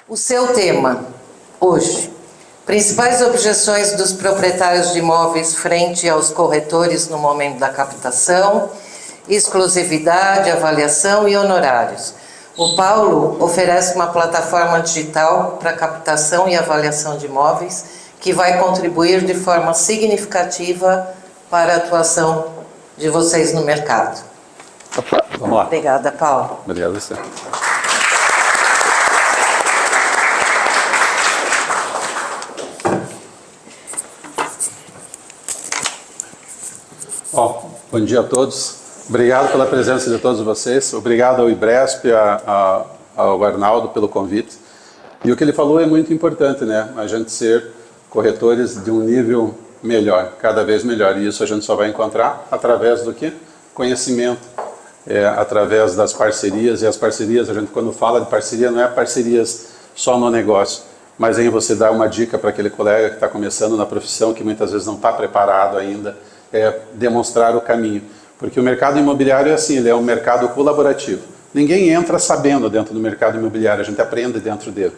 O seu tema, hoje, principais objeções dos proprietários de imóveis frente aos corretores no momento da captação, exclusividade, avaliação e honorários. O Paulo oferece uma plataforma digital para captação e avaliação de imóveis que vai contribuir de forma significativa para a atuação de vocês no mercado. Vamos lá. Obrigada, Paulo. Obrigado a você. Bom dia a todos. Obrigado pela presença de todos vocês. Obrigado ao IBRESP, ao Arnaldo pelo convite. E o que ele falou é muito importante, né? A gente ser corretores de um nível melhor, cada vez melhor. E isso a gente só vai encontrar através do quê? Conhecimento, através das parcerias. E as parcerias, a gente quando fala de parceria, não é parcerias só no negócio, mas em você dar uma dica para aquele colega que está começando na profissão, que muitas vezes não está preparado ainda, demonstrar o caminho. Porque o mercado imobiliário é assim, ele é um mercado colaborativo. Ninguém entra sabendo dentro do mercado imobiliário, a gente aprende dentro dele.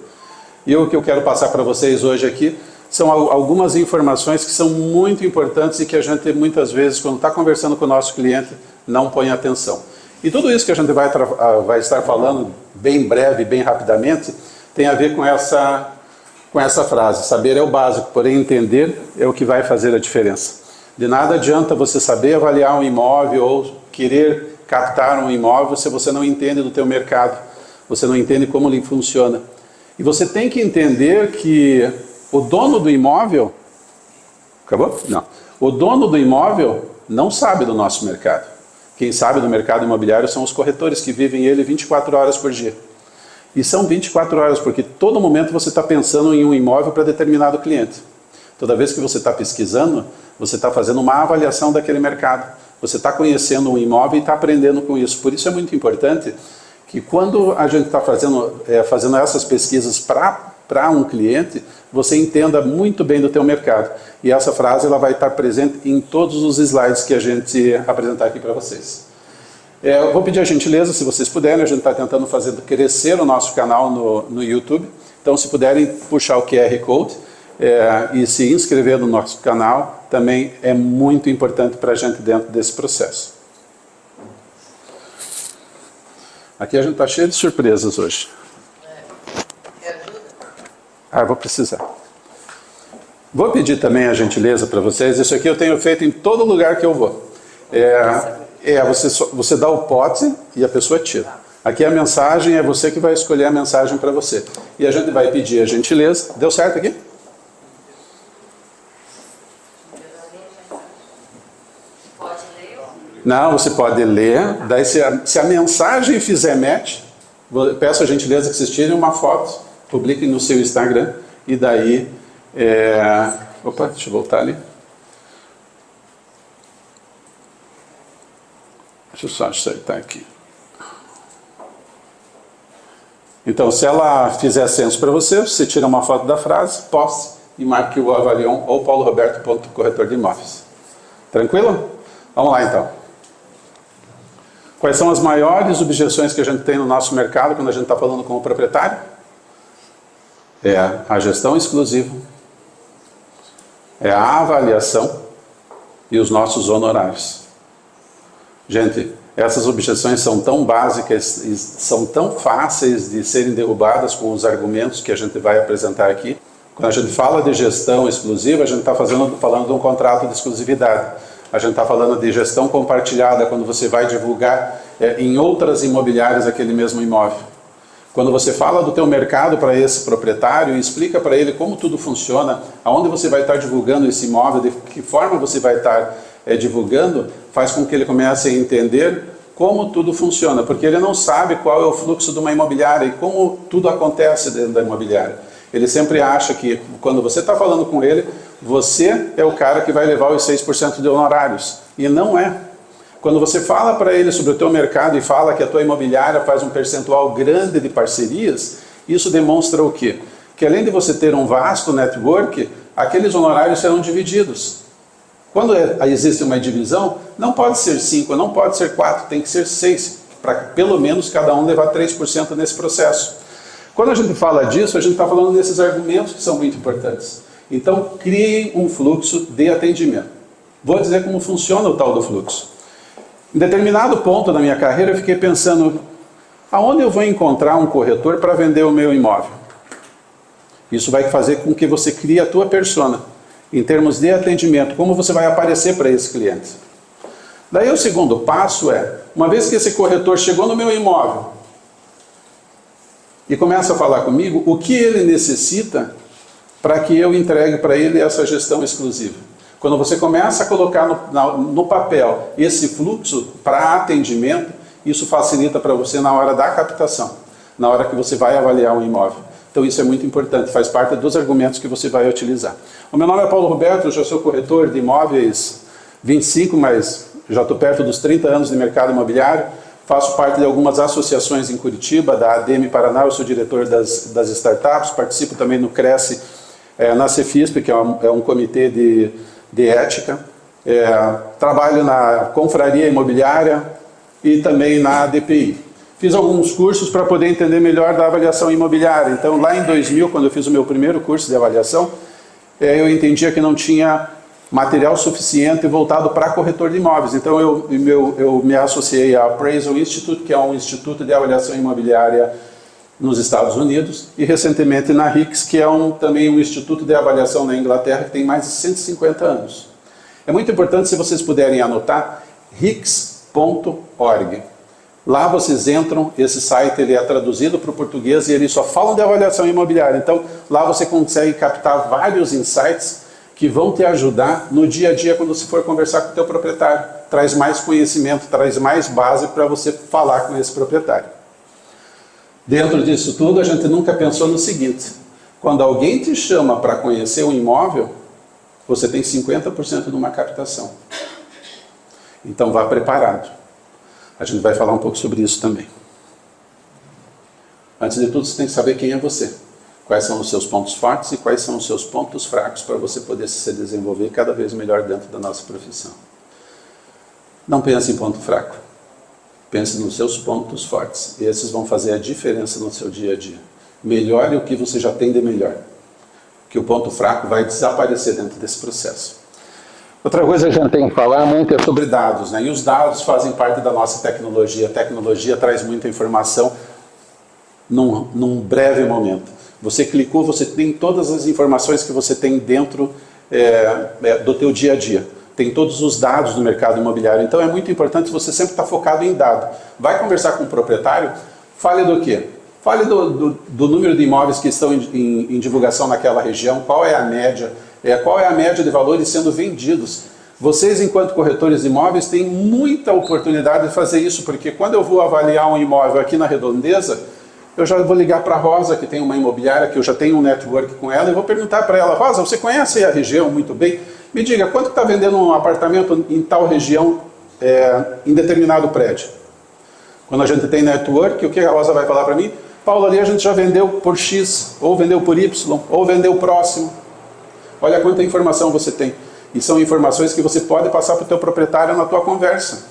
E o que eu quero passar para vocês hoje aqui são algumas informações que são muito importantes e que a gente muitas vezes, quando está conversando com o nosso cliente, não põe atenção. E tudo isso que a gente vai estar falando bem breve, bem rapidamente, tem a ver com essa frase: saber é o básico, porém entender é o que vai fazer a diferença. De nada adianta você saber avaliar um imóvel ou querer captar um imóvel se você não entende do teu mercado, você não entende como ele funciona. E você tem que entender que o dono do imóvel... Acabou? Não. O dono do imóvel não sabe do nosso mercado. Quem sabe do mercado imobiliário são os corretores que vivem ele 24 horas por dia. E são 24 horas porque todo momento você está pensando em um imóvel para determinado cliente. Toda vez que você está pesquisando, você está fazendo uma avaliação daquele mercado. Você está conhecendo um imóvel e está aprendendo com isso. Por isso é muito importante que quando a gente está fazendo essas pesquisas para um cliente, você entenda muito bem do teu mercado. E essa frase ela vai estar presente em todos os slides que a gente apresentar aqui para vocês. Eu vou pedir a gentileza, se vocês puderem, a gente está tentando fazer crescer o nosso canal no YouTube. Então, se puderem puxar o QR Code e se inscrever no nosso canal, também é muito importante para a gente dentro desse processo. Aqui a gente está cheio de surpresas hoje. Vou precisar. Vou pedir também a gentileza para vocês, isso aqui eu tenho feito em todo lugar que eu vou. Você dá o pote e a pessoa tira. Aqui a mensagem é você que vai escolher a mensagem para você. E a gente vai pedir a gentileza. Deu certo aqui? Não, você pode ler, daí se a mensagem fizer match, peço a gentileza que vocês tirem uma foto, publiquem no seu Instagram, e daí, opa, deixa eu voltar ali. Deixa eu só acertar aqui. Então, se ela fizer senso para você, você tira uma foto da frase, poste e marque o Avalion ou pauloroberto.corretor de imóveis. Tranquilo? Vamos lá então. Quais são as maiores objeções que a gente tem no nosso mercado quando a gente está falando com o proprietário? A gestão exclusiva, a avaliação e os nossos honorários. Gente, essas objeções são tão básicas e são tão fáceis de serem derrubadas com os argumentos que a gente vai apresentar aqui. Quando a gente fala de gestão exclusiva, a gente está falando de um contrato de exclusividade. A gente está falando de gestão compartilhada, quando você vai divulgar em outras imobiliárias aquele mesmo imóvel. Quando você fala do teu mercado para esse proprietário e explica para ele como tudo funciona, aonde você vai estar divulgando esse imóvel, de que forma você vai estar divulgando, faz com que ele comece a entender como tudo funciona, porque ele não sabe qual é o fluxo de uma imobiliária e como tudo acontece dentro da imobiliária. Ele sempre acha que quando você está falando com ele, você é o cara que vai levar os 6% de honorários. E não é. Quando você fala para ele sobre o teu mercado e fala que a tua imobiliária faz um percentual grande de parcerias, isso demonstra o quê? Que além de você ter um vasto network, aqueles honorários serão divididos. Quando existe uma divisão, não pode ser 5, não pode ser 4, tem que ser 6, para pelo menos cada um levar 3% nesse processo. Quando a gente fala disso, a gente está falando desses argumentos que são muito importantes. Então, criem um fluxo de atendimento. Vou dizer como funciona o tal do fluxo. Em determinado ponto da minha carreira, eu fiquei pensando, aonde eu vou encontrar um corretor para vender o meu imóvel? Isso vai fazer com que você crie a tua persona, em termos de atendimento, como você vai aparecer para esse cliente. Daí o segundo passo é, uma vez que esse corretor chegou no meu imóvel e começa a falar comigo, o que ele necessita para que eu entregue para ele essa gestão exclusiva. Quando você começa a colocar no papel esse fluxo para atendimento, isso facilita para você na hora da captação, na hora que você vai avaliar um imóvel. Então isso é muito importante, faz parte dos argumentos que você vai utilizar. O meu nome é Paulo Roberto, eu já sou corretor de imóveis 25, mas já estou perto dos 30 anos de mercado imobiliário. Faço parte de algumas associações em Curitiba, da ADM Paraná, eu sou diretor das startups, participo também no Cresce, na Cefisp, que é um comitê de ética. Trabalho na Confraria Imobiliária e também na DPI. Fiz alguns cursos para poder entender melhor da avaliação imobiliária. Então, lá em 2000, quando eu fiz o meu primeiro curso de avaliação, eu entendia que não tinha material suficiente voltado para corretor de imóveis. Então, eu me associei à Appraisal Institute, que é um instituto de avaliação imobiliária nos Estados Unidos, e recentemente na RICS, que é também um instituto de avaliação na Inglaterra, que tem mais de 150 anos. É muito importante, se vocês puderem anotar, rics.org. Lá vocês entram, esse site ele é traduzido para o português e eles só falam de avaliação imobiliária. Então, lá você consegue captar vários insights que vão te ajudar no dia a dia quando você for conversar com o teu proprietário. Traz mais conhecimento, traz mais base para você falar com esse proprietário. Dentro disso tudo, a gente nunca pensou no seguinte: quando alguém te chama para conhecer um imóvel, você tem 50% de uma captação. Então vá preparado. A gente vai falar um pouco sobre isso também. Antes de tudo, você tem que saber quem é você. Quais são os seus pontos fortes e quais são os seus pontos fracos para você poder se desenvolver cada vez melhor dentro da nossa profissão. Não pense em ponto fraco. Pense nos seus pontos fortes. E esses vão fazer a diferença no seu dia a dia. Melhore o que você já tem de melhor. Que o ponto fraco vai desaparecer dentro desse processo. Outra coisa que a gente tem que falar muito é sobre dados, né? E os dados fazem parte da nossa tecnologia. A tecnologia traz muita informação num breve momento. Você clicou, você tem todas as informações que você tem dentro do teu dia a dia. Tem todos os dados do mercado imobiliário. Então é muito importante você sempre estar focado em dado. Vai conversar com o proprietário, fale do quê? Fale do número de imóveis que estão em divulgação naquela região, qual é a média, qual é a média de valores sendo vendidos. Vocês, enquanto corretores de imóveis, têm muita oportunidade de fazer isso, porque quando eu vou avaliar um imóvel aqui na Redondeza, eu já vou ligar para a Rosa, que tem uma imobiliária, que eu já tenho um network com ela, e vou perguntar para ela: Rosa, você conhece a região muito bem? Me diga, quanto está vendendo um apartamento em tal região, em determinado prédio? Quando a gente tem network, o que a Rosa vai falar para mim? Paulo, ali a gente já vendeu por X, ou vendeu por Y, ou vendeu próximo. Olha quanta informação você tem. E são informações que você pode passar para o teu proprietário na tua conversa.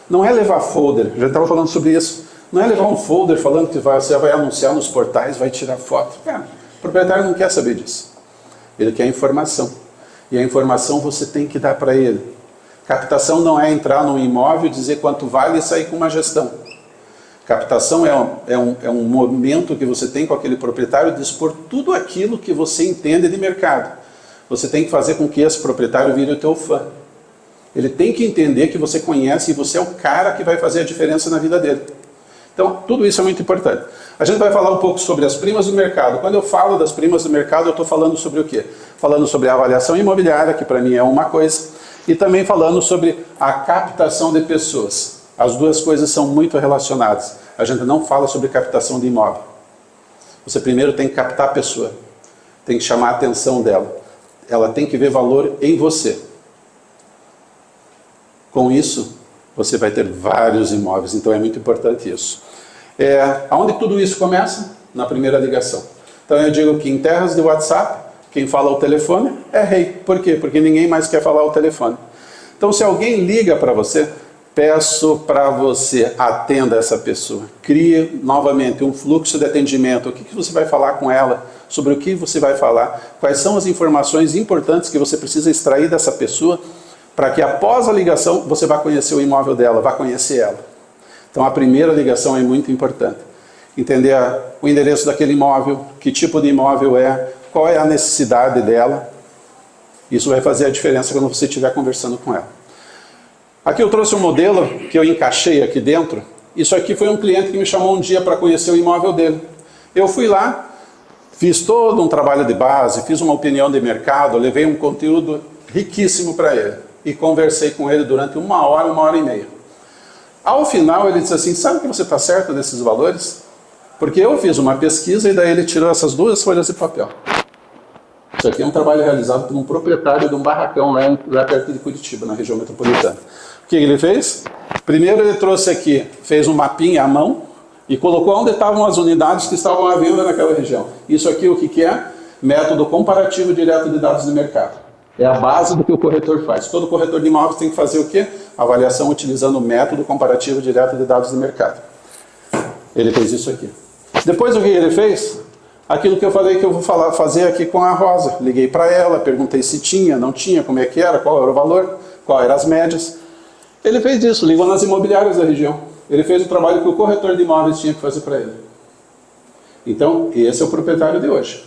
Não é levar folder, já estava falando sobre isso. Não é levar um folder falando que você vai anunciar nos portais, vai tirar foto. O proprietário não quer saber disso. Ele quer informação. E a informação você tem que dar para ele. Captação não é entrar num imóvel, dizer quanto vale e sair com uma gestão. Captação é um momento que você tem com aquele proprietário de expor tudo aquilo que você entende de mercado. Você tem que fazer com que esse proprietário vire o teu fã. Ele tem que entender que você conhece e você é o cara que vai fazer a diferença na vida dele. Então, tudo isso é muito importante. A gente vai falar um pouco sobre as primas do mercado. Quando eu falo das primas do mercado, eu estou falando sobre o quê? Falando sobre a avaliação imobiliária, que para mim é uma coisa, e também falando sobre a captação de pessoas. As duas coisas são muito relacionadas. A gente não fala sobre captação de imóvel. Você primeiro tem que captar a pessoa. Tem que chamar a atenção dela. Ela tem que ver valor em você. Com isso, você vai ter vários imóveis. Então é muito importante isso. Aonde tudo isso começa? Na primeira ligação. Então eu digo que em terras de WhatsApp, quem fala o telefone é rei. Por quê? Porque ninguém mais quer falar o telefone. Então se alguém liga para você, peço para você atenda essa pessoa. Crie novamente um fluxo de atendimento. O que você vai falar com ela? Sobre o que você vai falar? Quais são as informações importantes que você precisa extrair dessa pessoa para que após a ligação você vá conhecer o imóvel dela, vá conhecer ela. Então a primeira ligação é muito importante. Entender o endereço daquele imóvel, que tipo de imóvel é, qual é a necessidade dela. Isso vai fazer a diferença quando você estiver conversando com ela. Aqui eu trouxe um modelo que eu encaixei aqui dentro. Isso aqui foi um cliente que me chamou um dia para conhecer o imóvel dele. Eu fui lá, fiz todo um trabalho de base, fiz uma opinião de mercado, levei um conteúdo riquíssimo para ele. E conversei com ele durante 1 hora e meia. Ao final ele disse assim, sabe que você está certo desses valores? Porque eu fiz uma pesquisa e daí ele tirou essas 2 folhas de papel. Isso aqui é um trabalho realizado por um proprietário de um barracão lá perto de Curitiba, na região metropolitana. O que ele fez? Primeiro ele trouxe aqui, fez um mapinha à mão e colocou onde estavam as unidades que estavam à venda naquela região. Isso aqui o que é? Método comparativo direto de dados de mercado. É a base do que o corretor faz. Todo corretor de imóveis tem que fazer o quê? Avaliação utilizando o método comparativo direto de dados de mercado. Ele fez isso aqui. Depois o que ele fez? Aquilo que eu falei que eu vou fazer aqui com a Rosa. Liguei para ela, perguntei se tinha, não tinha, como é que era, qual era o valor, qual eram as médias. Ele fez isso, ligou nas imobiliárias da região. Ele fez o trabalho que o corretor de imóveis tinha que fazer para ele. Então, esse é o proprietário de hoje.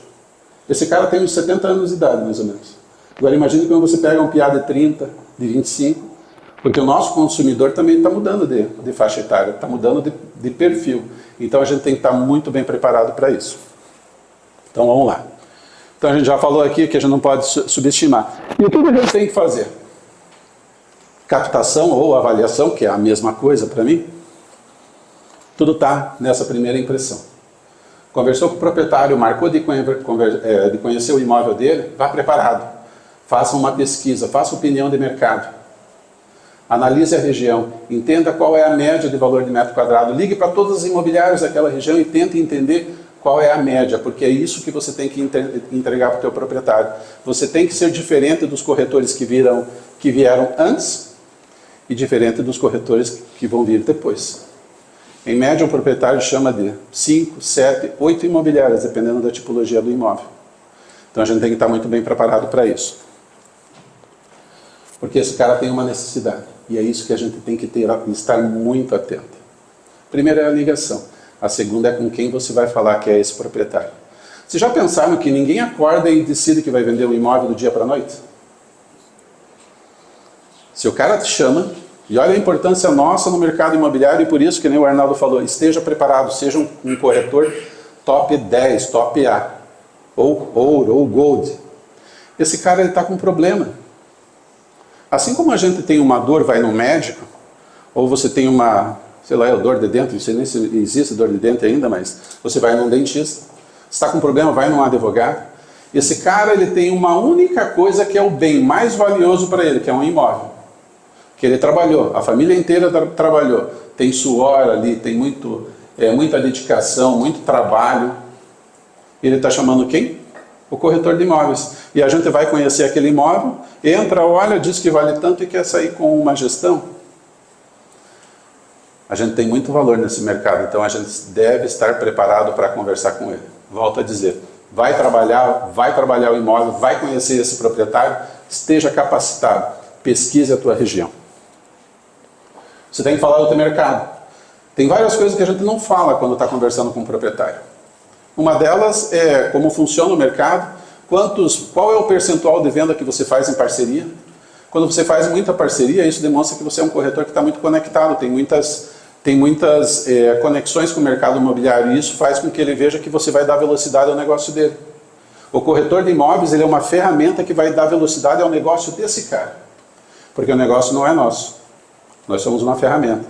Esse cara tem uns 70 anos de idade, mais ou menos. Agora imagine quando você pega um piá de 30, de 25, porque o nosso consumidor também está mudando de faixa etária, está mudando de perfil. Então a gente tem que estar muito bem preparado para isso. Então vamos lá. Então a gente já falou aqui que a gente não pode subestimar. E o que a gente tem que fazer? Captação ou avaliação, que é a mesma coisa para mim, tudo está nessa primeira impressão. Conversou com o proprietário, marcou de conhecer o imóvel dele, vá preparado. Faça uma pesquisa, faça opinião de mercado. Analise a região, entenda qual é a média de valor de metro quadrado. Ligue para todas as imobiliárias daquela região e tente entender qual é a média, porque é isso que você tem que entregar para o teu proprietário. Você tem que ser diferente dos corretores que vieram antes e diferente dos corretores que vão vir depois. Em média, um proprietário chama de 5, 7, 8 imobiliárias, dependendo da tipologia do imóvel. Então a gente tem que estar muito bem preparado para isso. Porque esse cara tem uma necessidade. E é isso que a gente tem que estar muito atento. Primeiro é a ligação. A segunda é com quem você vai falar que é esse proprietário. Vocês já pensaram que ninguém acorda e decide que vai vender um imóvel do dia para a noite? Se o cara te chama, e olha a importância nossa no mercado imobiliário, e por isso que nem o Arnaldo falou, esteja preparado, seja um corretor top 10, top A, ou ouro, ou gold. Esse cara está com um problema. Assim como a gente tem uma dor, vai no médico, ou você tem uma, sei lá, dor de dente, não sei nem se existe dor de dente ainda, mas você vai num dentista. Se está com problema, vai num advogado. Esse cara ele tem uma única coisa que é o bem mais valioso para ele, que é um imóvel. Que ele trabalhou, a família inteira trabalhou. Tem suor ali, tem muita dedicação, muito trabalho. Ele está chamando quem? O corretor de imóveis. E a gente vai conhecer aquele imóvel, entra, olha, diz que vale tanto e quer sair com uma gestão. A gente tem muito valor nesse mercado, então a gente deve estar preparado para conversar com ele. Volto a dizer, vai trabalhar o imóvel, vai conhecer esse proprietário, esteja capacitado, pesquise a tua região. Você tem que falar do teu mercado. Tem várias coisas que a gente não fala quando está conversando com um proprietário. Uma delas é como funciona o mercado, qual é o percentual de venda que você faz em parceria. Quando você faz muita parceria, isso demonstra que você é um corretor que está muito conectado, tem muitas conexões com o mercado imobiliário, e isso faz com que ele veja que você vai dar velocidade ao negócio dele. O corretor de imóveis ele é uma ferramenta que vai dar velocidade ao negócio desse cara, porque o negócio não é nosso, nós somos uma ferramenta.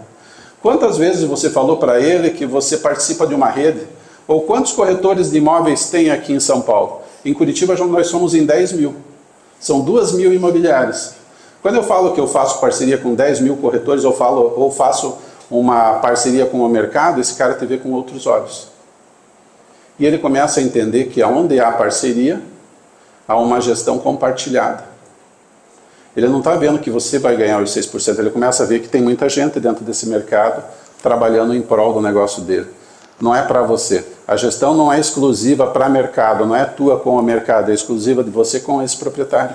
Quantas vezes você falou para ele que você participa de uma rede? Ou quantos corretores de imóveis tem aqui em São Paulo? Em Curitiba nós somos em 10 mil. São 2.000 imobiliárias. Quando eu falo que eu faço parceria com 10 mil corretores, ou faço uma parceria com o mercado, esse cara te vê com outros olhos. E ele começa a entender que onde há parceria, há uma gestão compartilhada. Ele não está vendo que você vai ganhar os 6%, ele começa a ver que tem muita gente dentro desse mercado trabalhando em prol do negócio dele. Não é para você. A gestão não é exclusiva para mercado, não é tua com o mercado, é exclusiva de você com esse proprietário.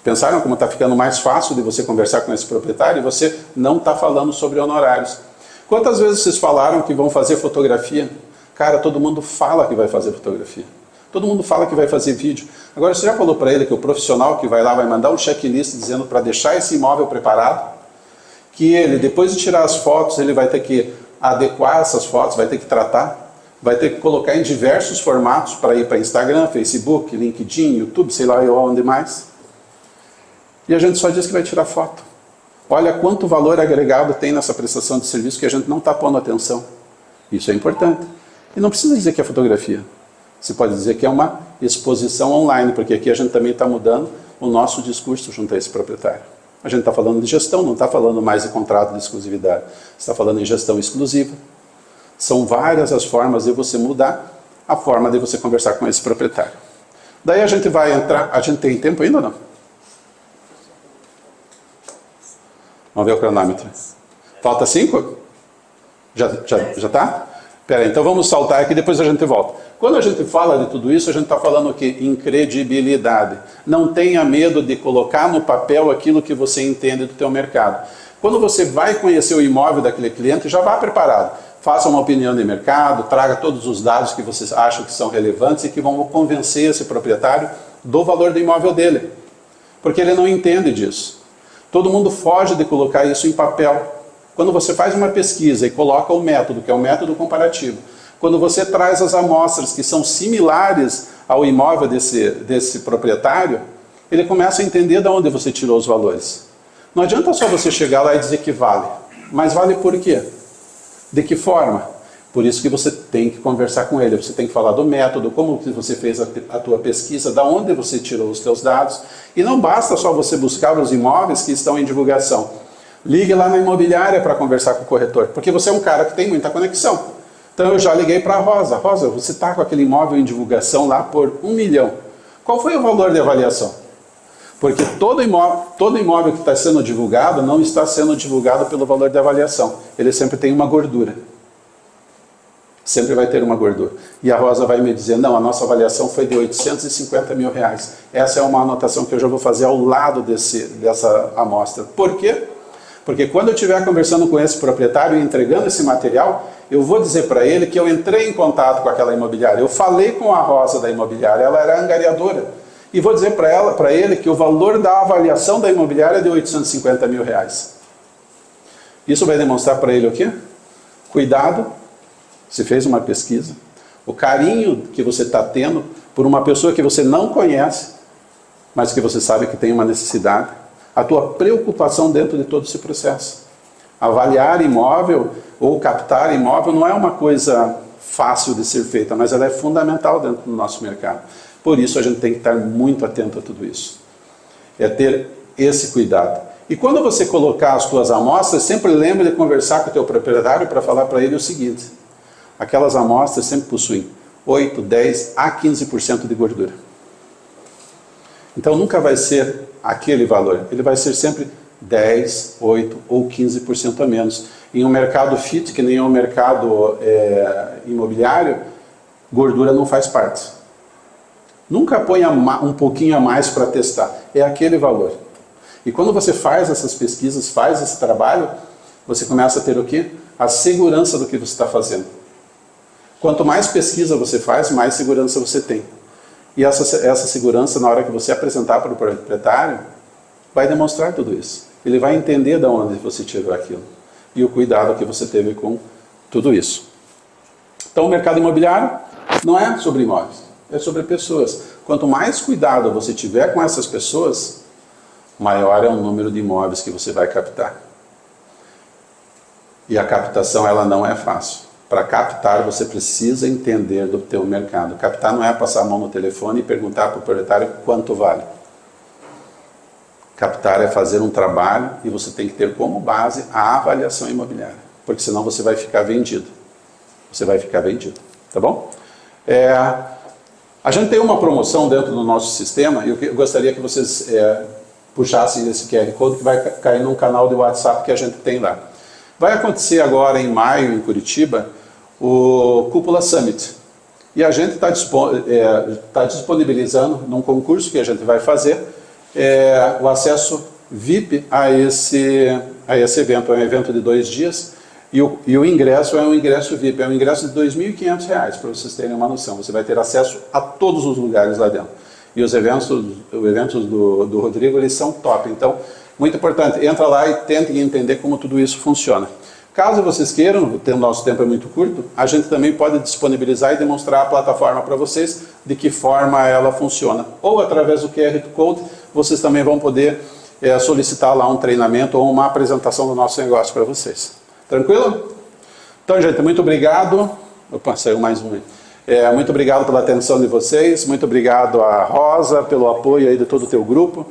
Pensaram como está ficando mais fácil de você conversar com esse proprietário e você não está falando sobre honorários? Quantas vezes vocês falaram que vão fazer fotografia? Cara, todo mundo fala que vai fazer fotografia. Todo mundo fala que vai fazer vídeo. Agora, você já falou para ele que o profissional que vai lá vai mandar um checklist dizendo para deixar esse imóvel preparado? Que ele, depois de tirar as fotos, ele vai ter que adequar essas fotos, vai ter que tratar, vai ter que colocar em diversos formatos para ir para Instagram, Facebook, LinkedIn, YouTube, sei lá onde mais. E a gente só diz que vai tirar foto. Olha quanto valor agregado tem nessa prestação de serviço que a gente não está pondo atenção. Isso é importante. E não precisa dizer que é fotografia. Você pode dizer que é uma exposição online, porque aqui a gente também está mudando o nosso discurso junto a esse proprietário. A gente está falando de gestão, não está falando mais de contrato de exclusividade. Está falando em gestão exclusiva. São várias as formas de você mudar a forma de você conversar com esse proprietário. Daí a gente vai entrar... A gente tem tempo ainda ou não? Vamos ver o cronômetro. Falta 5? Já tá? Pera aí, então vamos saltar aqui e depois a gente volta. Quando a gente fala de tudo isso, a gente está falando o quê? Em credibilidade. Não tenha medo de colocar no papel aquilo que você entende do teu mercado. Quando você vai conhecer o imóvel daquele cliente, já vá preparado. Faça uma opinião de mercado, traga todos os dados que vocês acham que são relevantes e que vão convencer esse proprietário do valor do imóvel dele. Porque ele não entende disso. Todo mundo foge de colocar isso em papel. Quando você faz uma pesquisa e coloca o método, que é o método comparativo, quando você traz as amostras que são similares ao imóvel desse proprietário, ele começa a entender de onde você tirou os valores. Não adianta só você chegar lá e dizer que vale. Mas vale por quê? De que forma? Por isso que você tem que conversar com ele, você tem que falar do método, como você fez a tua pesquisa, da onde você tirou os teus dados. E não basta só você buscar os imóveis que estão em divulgação. Ligue lá na imobiliária para conversar com o corretor, porque você é um cara que tem muita conexão. Então eu já liguei para a Rosa. Rosa, você está com aquele imóvel em divulgação lá por 1 milhão. Qual foi o valor de avaliação? Porque todo imóvel que está sendo divulgado não está sendo divulgado pelo valor de avaliação. Ele sempre tem uma gordura. Sempre vai ter uma gordura. E a Rosa vai me dizer, não, a nossa avaliação foi de 850 mil reais. Essa é uma anotação que eu já vou fazer ao lado dessa amostra. Por quê? Porque quando eu estiver conversando com esse proprietário e entregando esse material, eu vou dizer para ele que eu entrei em contato com aquela imobiliária. Eu falei com a Rosa da imobiliária, ela era angariadora. E vou dizer para ele que o valor da avaliação da imobiliária é de 850 mil reais. Isso vai demonstrar para ele o quê? Cuidado. Você fez uma pesquisa, o carinho que você está tendo por uma pessoa que você não conhece, mas que você sabe que tem uma necessidade, a tua preocupação dentro de todo esse processo. Avaliar imóvel ou captar imóvel não é uma coisa fácil de ser feita, mas ela é fundamental dentro do nosso mercado. Por isso a gente tem que estar muito atento a tudo isso. É ter esse cuidado. E quando você colocar as tuas amostras, sempre lembre de conversar com o teu proprietário para falar para ele o seguinte: aquelas amostras sempre possuem 8, 10 a 15% de gordura. Então nunca vai ser aquele valor, ele vai ser sempre 10, 8 ou 15% a menos. Em um mercado fit, que nem é um mercado imobiliário, gordura não faz parte. Nunca ponha um pouquinho a mais para testar, é aquele valor. E quando você faz essas pesquisas, faz esse trabalho, você começa a ter o quê? A segurança do que você está fazendo. Quanto mais pesquisa você faz, mais segurança você tem. E essa segurança, na hora que você apresentar para o proprietário, vai demonstrar tudo isso. Ele vai entender de onde você tirou aquilo. E o cuidado que você teve com tudo isso. Então o mercado imobiliário não é sobre imóveis, é sobre pessoas. Quanto mais cuidado você tiver com essas pessoas, maior é o número de imóveis que você vai captar. E a captação, ela não é fácil. Para captar, você precisa entender do teu mercado. Captar não é passar a mão no telefone e perguntar para o proprietário quanto vale. Captar é fazer um trabalho e você tem que ter como base a avaliação imobiliária. Porque senão você vai ficar vendido. Você vai ficar vendido. Tá bom? A gente tem uma promoção dentro do nosso sistema e eu gostaria que vocês puxassem esse QR Code que vai cair num canal de WhatsApp que a gente tem lá. Vai acontecer agora em maio, em Curitiba, o Cúpula Summit. E a gente está disponibilizando, num concurso que a gente vai fazer, o acesso VIP a esse evento. É um evento de 2 dias e o ingresso é um ingresso VIP, é um ingresso de R$ 2.500, para vocês terem uma noção. Você vai ter acesso a todos os lugares lá dentro. E os eventos do Rodrigo, eles são top. Então, muito importante, entra lá e tentem entender como tudo isso funciona. Caso vocês queiram, o nosso tempo é muito curto, a gente também pode disponibilizar e demonstrar a plataforma para vocês, de que forma ela funciona. Ou através do QR Code, vocês também vão poder solicitar lá um treinamento ou uma apresentação do nosso negócio para vocês. Tranquilo? Então, gente, muito obrigado. Opa, saiu mais um aí. Muito obrigado pela atenção de vocês, muito obrigado a Rosa pelo apoio aí de todo o teu grupo,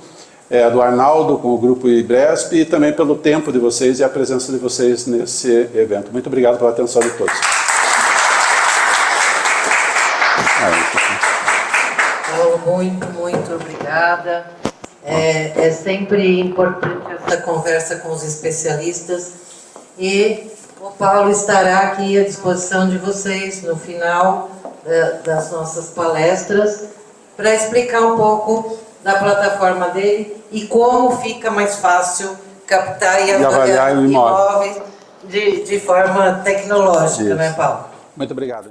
do Arnaldo com o grupo IBRESP e também pelo tempo de vocês e a presença de vocês nesse evento. Muito obrigado pela atenção de todos. Muito obrigada. É sempre importante essa conversa com os especialistas e o Paulo estará aqui à disposição de vocês no final das nossas palestras para explicar um pouco da plataforma dele e como fica mais fácil captar e avaliar imóveis de forma tecnológica, Isso. né, Paulo? Muito obrigado.